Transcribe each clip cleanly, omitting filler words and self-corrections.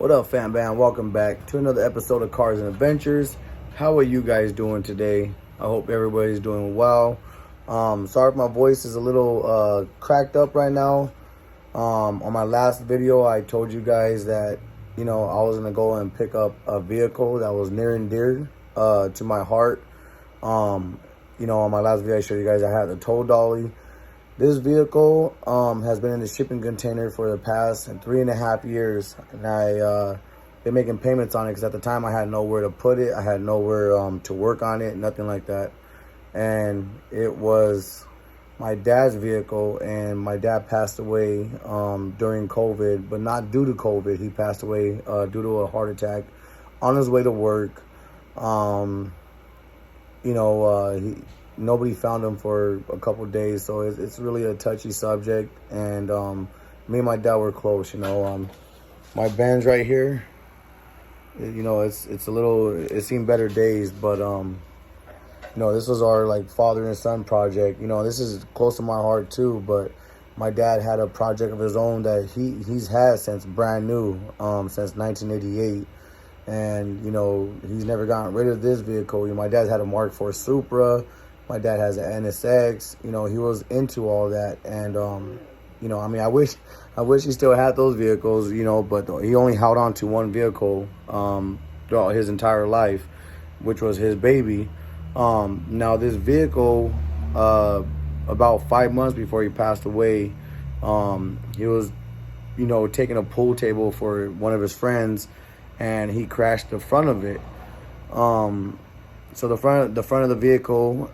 What up, fam band? Welcome back to another episode of Cars and Adventures. How are you guys doing today? I hope everybody's doing well. Sorry if my voice is a little cracked up right now. On my last video, I told you guys that, I was going to go and pick up a vehicle that was near and dear to my heart. On my last video, I showed you guys I had the tow dolly. This vehicle has been in the shipping container for the past 3.5 years, and I been making payments on it because at the time I had nowhere to put it. I had nowhere to work on it, nothing like that. And it was my dad's vehicle, and my dad passed away during COVID, but not due to COVID. He passed away due to a heart attack on his way to work. Nobody found him for a couple of days, so it's really a touchy subject. And me and my dad were close. My Benz right here, it's a little, it's seen better days, but this was our father and son project. This is close to my heart too, but my dad had a project of his own that he's had since brand new, since 1988. And he's never gotten rid of this vehicle. My dad's had a Mark IV Supra. My dad has an NSX. He was into all that. And I wish he still had those vehicles, but he only held on to one vehicle throughout his entire life, which was his baby. Now this vehicle, about 5 months before he passed away, he was taking a pool table for one of his friends, and he crashed the front of it. So the front of the vehicle,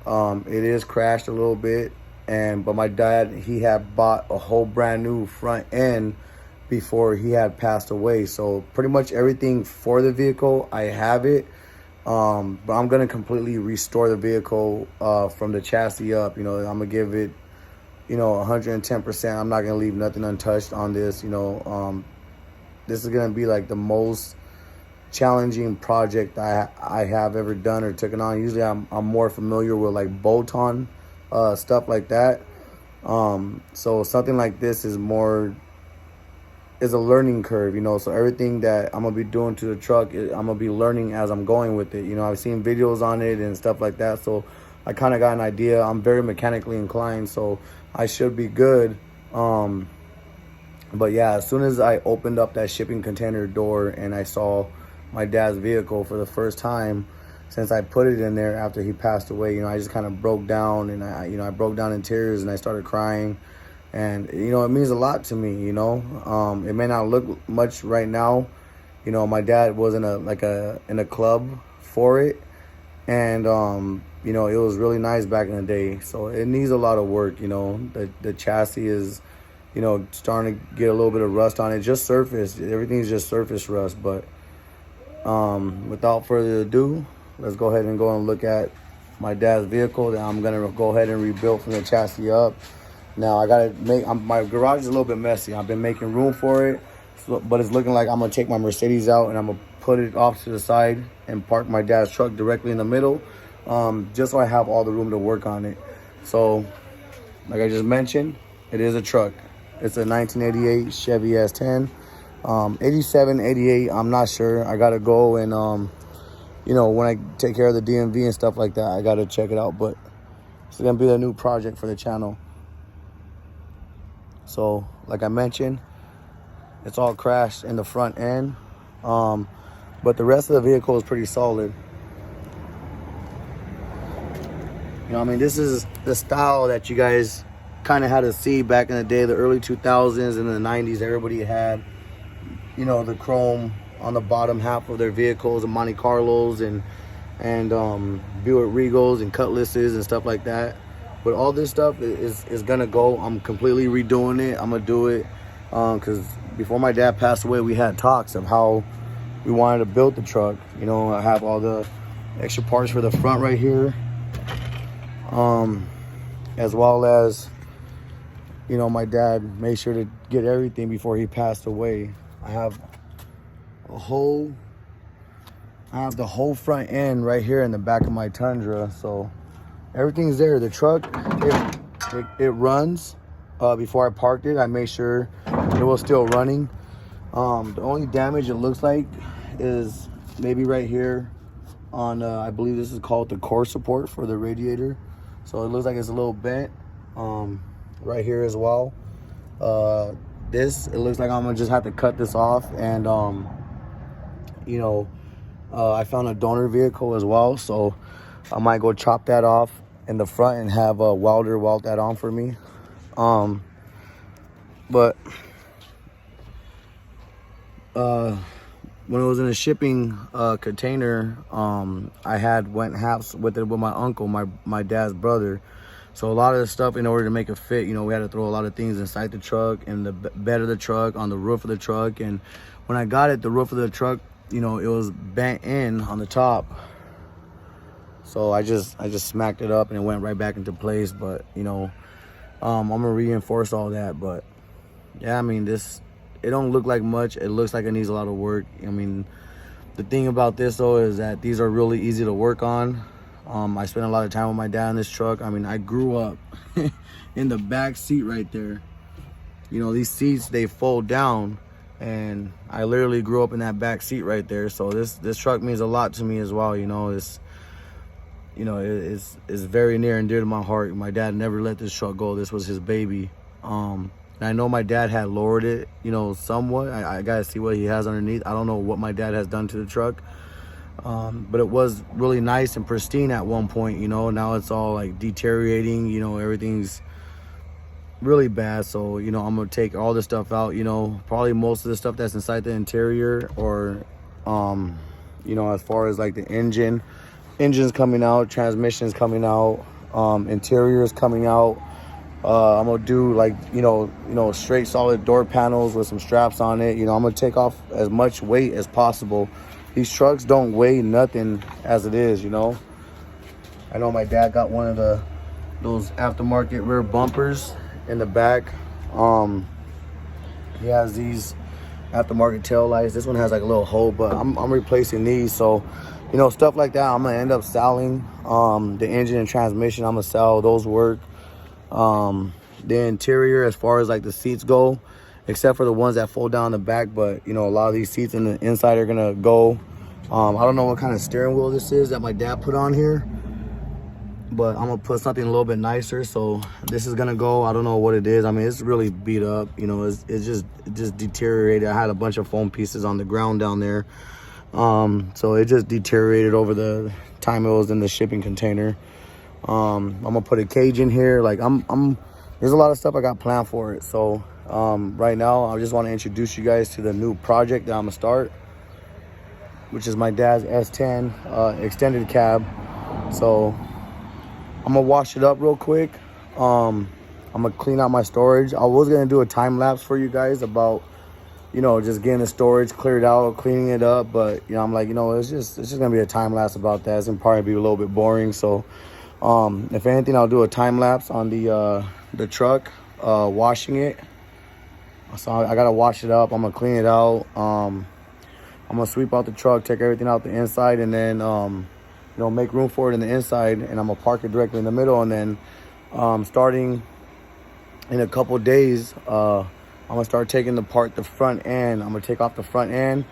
it is crashed a little bit, but my dad, he had bought a whole brand new front end before he had passed away. So pretty much everything for the vehicle, I have it. But I'm gonna completely restore the vehicle from the chassis up. I'm gonna give it 110%. I'm not gonna leave nothing untouched on this. This is gonna be the most challenging project I have ever done or taken on. Usually I'm more familiar with bolt-on stuff like that. So something like this is a learning curve, so everything that I'm gonna be doing to the truck, I'm gonna be learning as I'm going with it. I've seen videos on it and stuff like that, so I kind of got an idea. I'm very mechanically inclined, so I should be good. But yeah, as soon as I opened up that shipping container door and I saw my dad's vehicle for the first time since I put it in there after he passed away, I just kind of broke down, and I broke down in tears, and I started crying. And it means a lot to me. It may not look much right now. My dad was in a club for it, and it was really nice back in the day. So it needs a lot of work. The chassis is starting to get a little bit of rust on it, just surface. Everything's just surface rust. But without further ado, let's go ahead and look at my dad's vehicle that I'm gonna go ahead and rebuild from the chassis up. Now I gotta my garage is a little bit messy. I've been making room for it, but it's looking like I'm gonna take my Mercedes out and I'm gonna put it off to the side and park my dad's truck directly in the middle, just so I have all the room to work on it. So, like I just mentioned, it is a truck. It's a 1988 Chevy S10. 87, 88, I'm not sure. I gotta go and when I take care of the DMV and stuff like that, I gotta check it out. But it's gonna be a new project for the channel. So like I mentioned, it's all crashed in the front end, but the rest of the vehicle is pretty solid. This is the style that you guys kind of had to see back in the day, the early 2000s and the 90s. Everybody had the chrome on the bottom half of their vehicles, and Monte Carlos and Buick Regals and Cutlasses and stuff like that. But all this stuff is gonna go. I'm completely redoing it. I'm gonna do it because before my dad passed away, we had talks of how we wanted to build the truck. I have all the extra parts for the front right here, as well as my dad made sure to get everything before he passed away. I have the whole front end right here in the back of my Tundra, so everything's there. The truck, it runs. Before I parked it, I made sure it was still running. The only damage it looks like is maybe right here on, I believe this is called the core support for the radiator. So it looks like it's a little bent right here as well. It looks like I'm gonna just have to cut this off, and you know, I found a donor vehicle as well, so I might go chop that off in the front and have a welder weld that on for me. But when it was in a shipping container, I had went halves with it with my uncle, my dad's brother. So a lot of the stuff, in order to make it fit, you know, we had to throw a lot of things inside the truck, in the bed of the truck, on the roof of the truck. And when I got it, the roof of the truck, you know, it was bent in on the top. So I just smacked it up and it went right back into place. But, you know, I'm gonna reinforce all that. But yeah, I mean, it don't look like much. It looks like it needs a lot of work. I mean, the thing about this though is that these are really easy to work on. I spent a lot of time with my dad in this truck. I mean, I grew up in the back seat right there. You know, these seats, they fold down, and I literally grew up in that back seat right there. So this truck means a lot to me as well. You know, it's very near and dear to my heart. My dad never let this truck go. This was his baby. And I know my dad had lowered it, you know, somewhat. I gotta see what he has underneath. I don't know what my dad has done to the truck. But it was really nice and pristine at one point, you know. Now it's all like deteriorating, you know, everything's really bad. So, you know, I'm gonna take all this stuff out, you know, probably most of the stuff that's inside the interior, or you know, as far as like the engine's coming out, transmission's coming out, interior's coming out. I'm gonna do like, you know, straight solid door panels with some straps on it. You know, I'm gonna take off as much weight as possible. These trucks don't weigh nothing as it is, you know. I know my dad got one of those aftermarket rear bumpers in the back. He has these aftermarket tail lights. This one has like a little hole, but I'm replacing these. So, you know, stuff like that I'm gonna end up selling. The engine and transmission, I'm gonna sell. Those work. The interior, as far as like the seats go, except for the ones that fold down the back, but you know, a lot of these seats in the inside are gonna go. I don't know what kind of steering wheel this is that my dad put on here, but I'm gonna put something a little bit nicer. So this is gonna go. I don't know what it is. I mean, it's really beat up, you know. It just deteriorated. I had a bunch of foam pieces on the ground down there, so it just deteriorated over the time it was in the shipping container. I'm gonna put a cage in here. Like there's a lot of stuff I got planned for it. So right now I just want to introduce you guys to the new project that I'm gonna start, which is my dad's S10 extended cab. So I'm gonna wash it up real quick. I'm gonna clean out my storage. I was gonna do a time lapse for you guys about, you know, just getting the storage cleared out, cleaning it up, but you know, I'm like, you know, it's just gonna be a time lapse about that. It's gonna probably be a little bit boring. So if anything, I'll do a time lapse on the truck, washing it. So I gotta wash it up. I'm gonna clean it out. I'm gonna sweep out the truck, take everything out the inside, and then you know, make room for it in the inside, and I'm gonna park it directly in the middle. And then starting in a couple days, I'm gonna start taking apart the front end. I'm gonna take off the front end.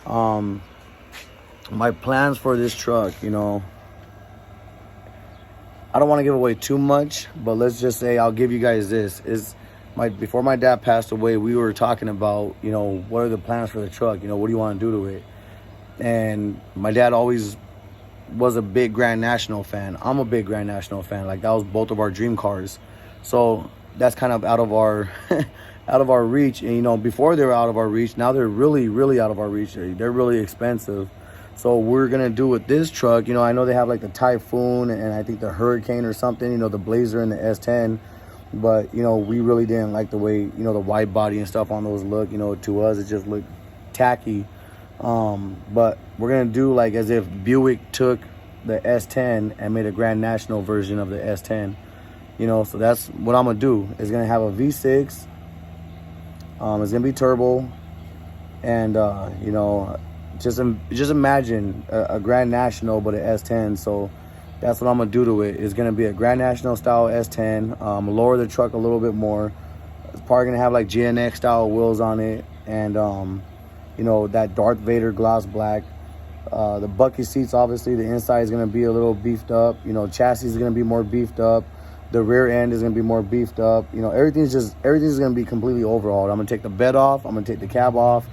My plans for this truck, you know, I don't want to give away too much, but let's just say I'll give you guys this. Before my dad passed away, we were talking about, you know, what are the plans for the truck? You know, what do you want to do to it? And my dad always was a big Grand National fan. I'm a big Grand National fan. Like, that was both of our dream cars. So that's kind of out of our out of our reach. And, you know, before they were out of our reach, now they're really, really out of our reach. They're really expensive. So we're gonna do with this truck, you know, I know they have like the Typhoon and I think the Hurricane or something, you know, the Blazer and the S10. But, you know, we really didn't like the way, you know, the wide body and stuff on those look. You know, to us, it just looked tacky. But we're going to do like as if Buick took the S10 and made a Grand National version of the S10. You know, so that's what I'm going to do. It's going to have a V6. It's going to be turbo. And, you know, just imagine a Grand National, but an S10. So that's what I'm gonna do to it. It's gonna be a Grand National style S10. Lower the truck a little bit more. It's probably gonna have like GNX style wheels on it, and you know, that Darth Vader gloss black. The bucket seats, obviously, the inside is gonna be a little beefed up. You know, chassis is gonna be more beefed up. The rear end is gonna be more beefed up. You know, everything's gonna be completely overhauled. I'm gonna take the bed off. I'm gonna take the cab off.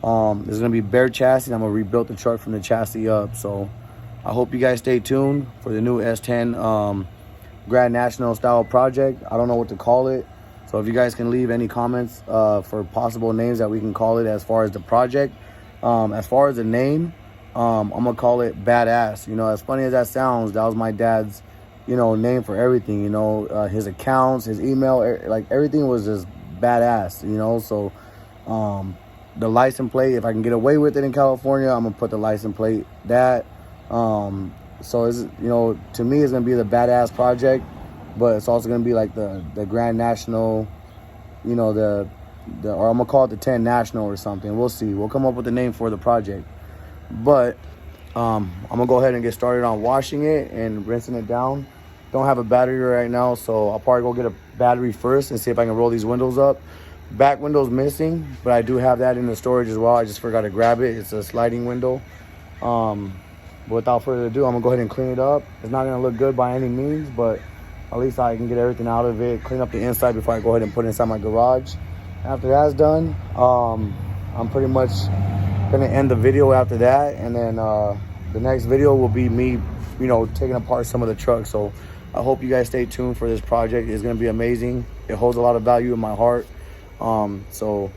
There's gonna be bare chassis. I'm gonna rebuild the truck from the chassis up. So I hope you guys stay tuned for the new S10 Grand National style project. I don't know what to call it. So if you guys can leave any comments for possible names that we can call it as far as the project. As far as the name, I'm gonna call it Badass. You know, as funny as that sounds, that was my dad's, you know, name for everything. You know, his accounts, his email, like everything was just badass. You know, so the license plate, if I can get away with it in California, I'm gonna put the license plate that. So it's, you know, to me it's gonna be the Badass project, but it's also gonna be like the Grand National, you know, the or I'm gonna call it the 10 National or something. We'll see. We'll come up with a name for the project. But I'm gonna go ahead and get started on washing it and rinsing it down. Don't have a battery right now, so I'll probably go get a battery first and see if I can roll these windows up. Back window's missing, but I do have that in the storage as well. I just forgot to grab it. It's a sliding window. But without further ado, I'm gonna go ahead and clean it up. It's not gonna look good by any means, but at least I can get everything out of it, clean up the inside before I go ahead and put it inside my garage. After that's done, I'm pretty much gonna end the video after that, and then the next video will be me, you know, taking apart some of the trucks. So I hope you guys stay tuned for this project. It's gonna be amazing. It holds a lot of value in my heart. So,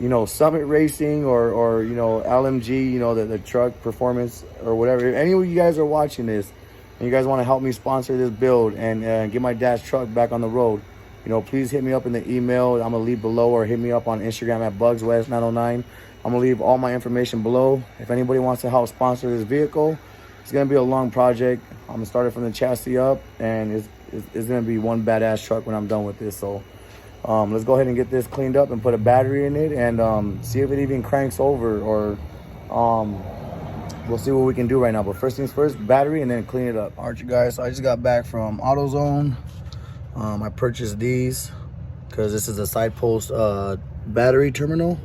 you know, Summit Racing or you know, LMG, you know, the truck performance or whatever. If any of you guys are watching this and you guys want to help me sponsor this build and get my dad's truck back on the road, you know, please hit me up in the email. I'm gonna leave below, or hit me up on Instagram at BugsWest909. I'm gonna leave all my information below. If anybody wants to help sponsor this vehicle, it's gonna be a long project. I'm gonna start it from the chassis up, and it's gonna be one badass truck when I'm done with this. So let's go ahead and get this cleaned up and put a battery in it, and see if it even cranks over, or we'll see what we can do right now. But first things first, battery, and then clean it up. All right, you guys, so I just got back from AutoZone. I purchased these because this is a side post battery terminal.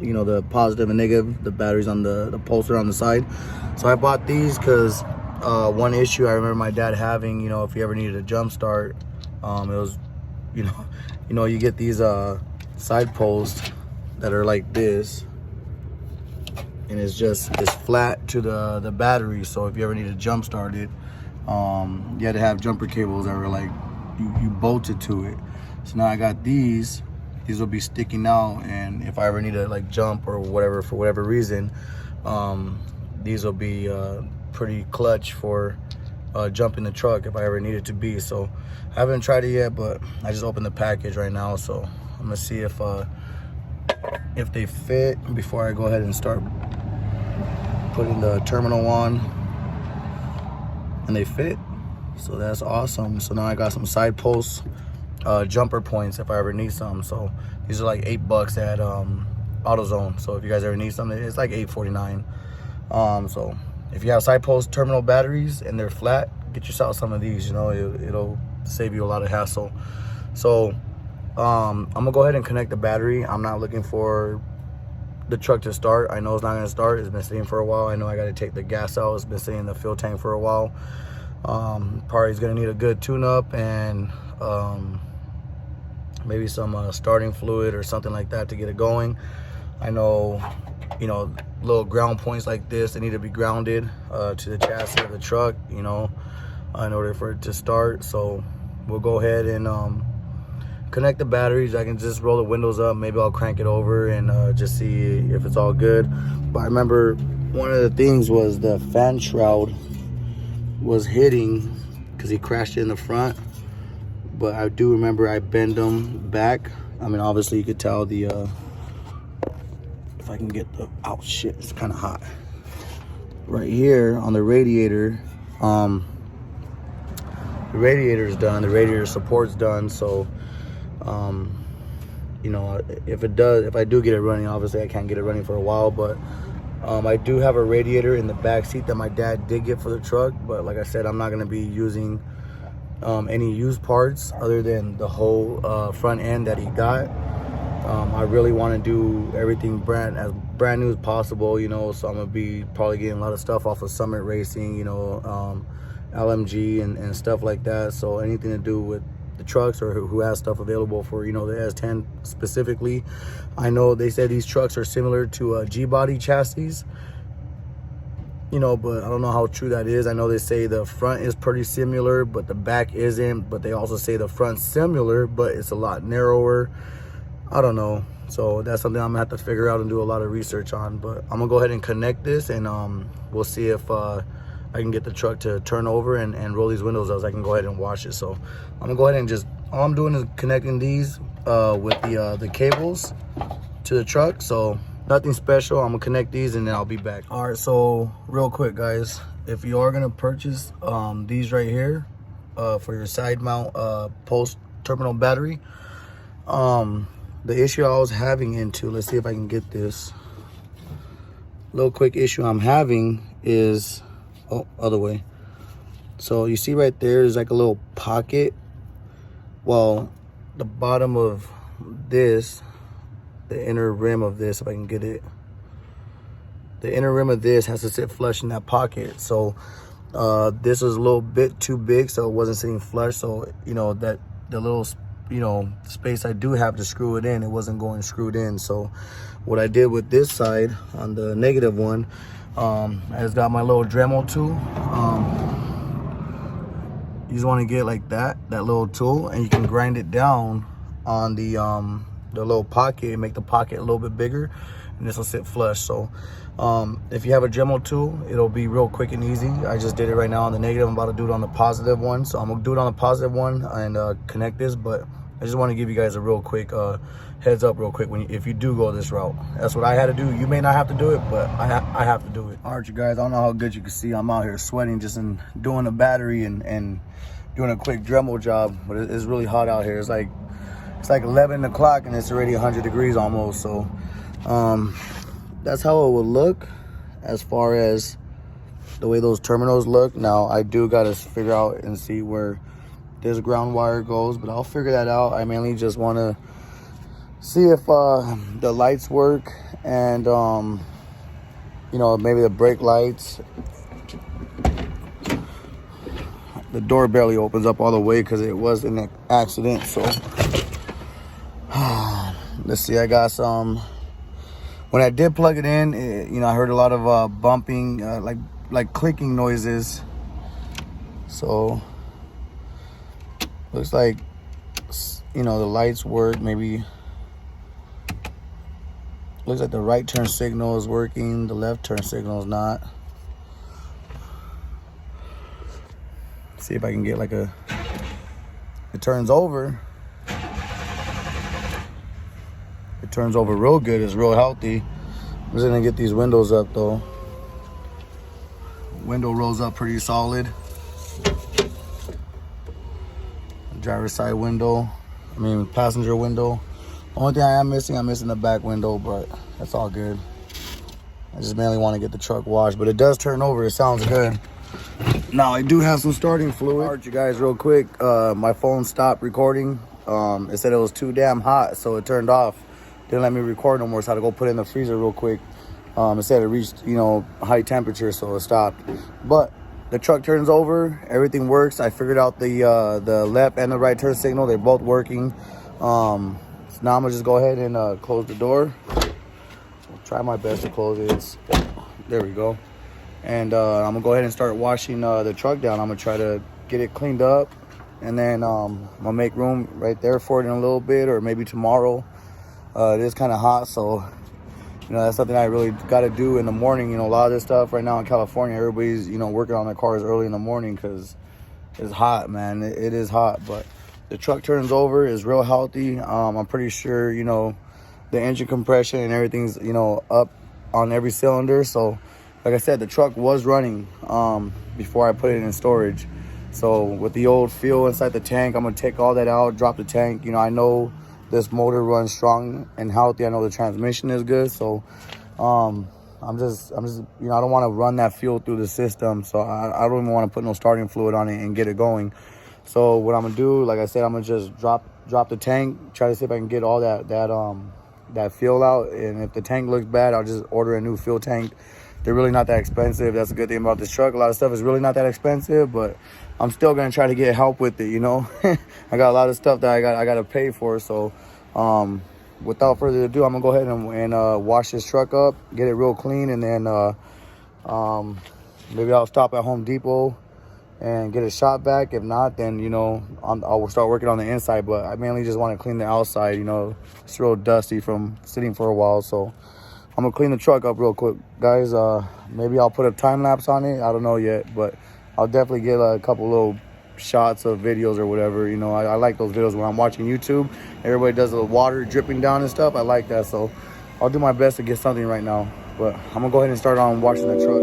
You know, the positive and negative, the batteries on the poster on the side. So I bought these because one issue I remember my dad having, you know, if he ever needed a jump start, it was, you know, you get these side posts that are like this, and it's flat to the battery. So if you ever need to jump start it, you had to have jumper cables that were like you bolted to it. So now I got these. These will be sticking out, and if I ever need to like jump or whatever for whatever reason, these will be pretty clutch for jumping the truck if I ever need it to be. So I haven't tried it yet, but I just opened the package right now, so I'm gonna see if they fit before I go ahead and start putting the terminal on. And they fit, so that's awesome. So now I got some side posts, jumper points if I ever need some. So these are like $8 at AutoZone. So if you guys ever need something, it's like $8.49. So if you have side post terminal batteries and they're flat, get yourself some of these. You know, it'll save you a lot of hassle. So I'm gonna go ahead and connect the battery. I'm not looking for the truck to start. I know it's not gonna start. It's been sitting for a while. I know I got to take the gas out. It's been sitting in the fuel tank for a while. Probably is gonna need a good tune-up and maybe some starting fluid or something like that to get it going. I know, you know, little ground points like this, they need to be grounded to the chassis of the truck, you know, in order for it to start. So we'll go ahead and connect the batteries. I can just roll the windows up. Maybe I'll crank it over and just see if it's all good. But I remember one of the things was the fan shroud was hitting because he crashed it in the front. But I do remember I bend them back. I mean, obviously you could tell the, if I can get the, oh shit, it's kind of hot. Right here on the radiator, the radiator's done, the radiator support's done. So, you know, if I do get it running, obviously I can't get it running for a while, but I do have a radiator in the back seat that my dad did get for the truck. But like I said, I'm not gonna be using any used parts other than the whole front end that he got. I really want to do everything brand new as possible, you know, so I'm gonna be probably getting a lot of stuff off of Summit Racing, you know, LMG and stuff like that. So anything to do with the trucks or who has stuff available for, you know, the S10 specifically. I know they said these trucks are similar to G-body chassis, you know, but I don't know how true that is. I know they say the front is pretty similar, but the back isn't. But they also say the front's similar, but it's a lot narrower. I don't know. So that's something I'm gonna have to figure out and do a lot of research on. But I'm gonna go ahead and connect this, and we'll see if I can get the truck to turn over and roll these windows out so I can go ahead and wash it. So I'm gonna go ahead and just, all I'm doing is connecting these with the cables to the truck. So nothing special. I'm gonna connect these and then I'll be back. All right, so real quick, guys, if you are gonna purchase these right here for your side mount post terminal battery, the issue I was having into, let's see if I can get this. Little quick issue I'm having is, oh, other way. So you see right there is like a little pocket. Well, the bottom of this, the inner rim of this, if I can get it, the inner rim of this has to sit flush in that pocket. So this was a little bit too big, so it wasn't sitting flush. So, you know, that the little, you know, space I do have to screw it in, it wasn't going screwed in. So what I did with this side on the negative one, I just got my little Dremel tool. You just want to get like that little tool, and you can grind it down on the little pocket and make the pocket a little bit bigger, and this will sit flush. So if you have a Dremel tool, it'll be real quick and easy. I just did it right now on the negative. I'm about to do it on the positive one, so I'm gonna do it on the positive one and connect this. But I just want to give you guys a real quick heads up real quick if you do go this route. That's what I had to do. You may not have to do it, but I have to do it. All right, you guys, I don't know how good you can see. I'm out here sweating just in doing the battery and doing a quick Dremel job, but it's really hot out here. It's like 11 o'clock and it's already 100 degrees almost. So that's how it will look as far as the way those terminals look. Now I do got to figure out and see where this ground wire goes, but I'll figure that out. I mainly just want to see if the lights work and you know, maybe the brake lights. The door barely opens up all the way because it was an accident. So let's see, I got some. When I did plug it in, you know, I heard a lot of bumping, like clicking noises. So looks like, you know, the lights work. Maybe looks like the right turn signal is working, the left turn signal is not. See if I can get like it turns over. It turns over real good. It's real healthy. I'm just gonna get these windows up though. Window rolls up pretty solid. Driver's side window. Passenger window. Only thing I'm missing the back window, but that's all good. I just mainly want to get the truck washed, but it does turn over. It sounds good. Now I do have some starting fluid. All right, you guys, real quick. My phone stopped recording. It said it was too damn hot, so it turned off. Didn't let me record no more, so I had to go put it in the freezer real quick. It said it reached, you know, high temperature, so it stopped. But the truck turns over, everything works. I figured out the left and the right turn signal. They're both working. So now I'm gonna just go ahead and close the door. I'll try my best to close it. There we go. And I'm gonna go ahead and start washing the truck down. I'm gonna try to get it cleaned up, and then I'm gonna make room right there for it in a little bit, or maybe tomorrow. It is kind of hot, so you know, that's something I really got to do in the morning. You know, a lot of this stuff right now in California, everybody's, you know, working on their cars early in the morning because it's hot, man. It is hot, but the truck turns over, is real healthy. I'm pretty sure, you know, the engine compression and everything's, you know, up on every cylinder. So like I said, the truck was running before I put it in storage. So with the old fuel inside the tank, I'm gonna take all that out, drop the tank. You know, I know this motor runs strong and healthy. I know the transmission is good. So I'm just, you know, I don't want to run that fuel through the system. So I don't even want to put no starting fluid on it and get it going. So what I'm gonna do, like I said, I'm gonna just drop the tank, try to see if I can get all that fuel out. And if the tank looks bad, I'll just order a new fuel tank. They're really not that expensive. That's a good thing about this truck. A lot of stuff is really not that expensive, but I'm still gonna try to get help with it, you know. I got a lot of stuff that I got to pay for. So without further ado, I'm gonna go ahead and wash this truck up, get it real clean, and then maybe I'll stop at Home Depot and get a shot back. If not, then, you know, I will start working on the inside, but I mainly just want to clean the outside. You know, it's real dusty from sitting for a while, so I'm gonna clean the truck up real quick, guys. Maybe I'll put a time lapse on it, I don't know yet, but I'll definitely get a couple little shots of videos or whatever. You know, I like those videos when I'm watching YouTube. Everybody does the water dripping down and stuff. I like that, so I'll do my best to get something right now. But I'm gonna go ahead and start on washing the truck.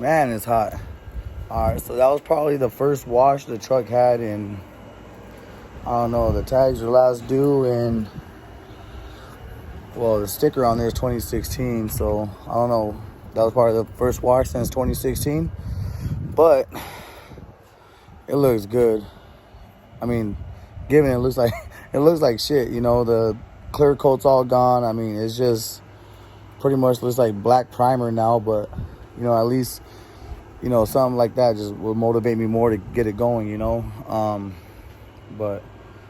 Man, it's hot. All right, so that was probably the first wash the truck had in, I don't know, the tags are last due, and well, the sticker on there is 2016, so I don't know, that was probably the first wash since 2016, but it looks good. I mean, given it looks like shit, you know. The clear coat's all gone. I mean, it's just pretty much looks like black primer now, but you know, at least, you know, something like that just will motivate me more to get it going, you know. But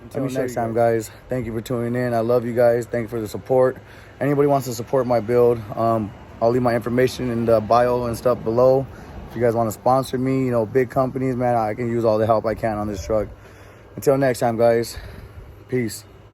until next time, guys, thank you for tuning in. I love you guys. Thank you for the support. Anybody wants to support my build, I'll leave my information in the bio and stuff below. If you guys want to sponsor me, you know, big companies, man, I can use all the help I can on this truck. Until next time, guys, peace.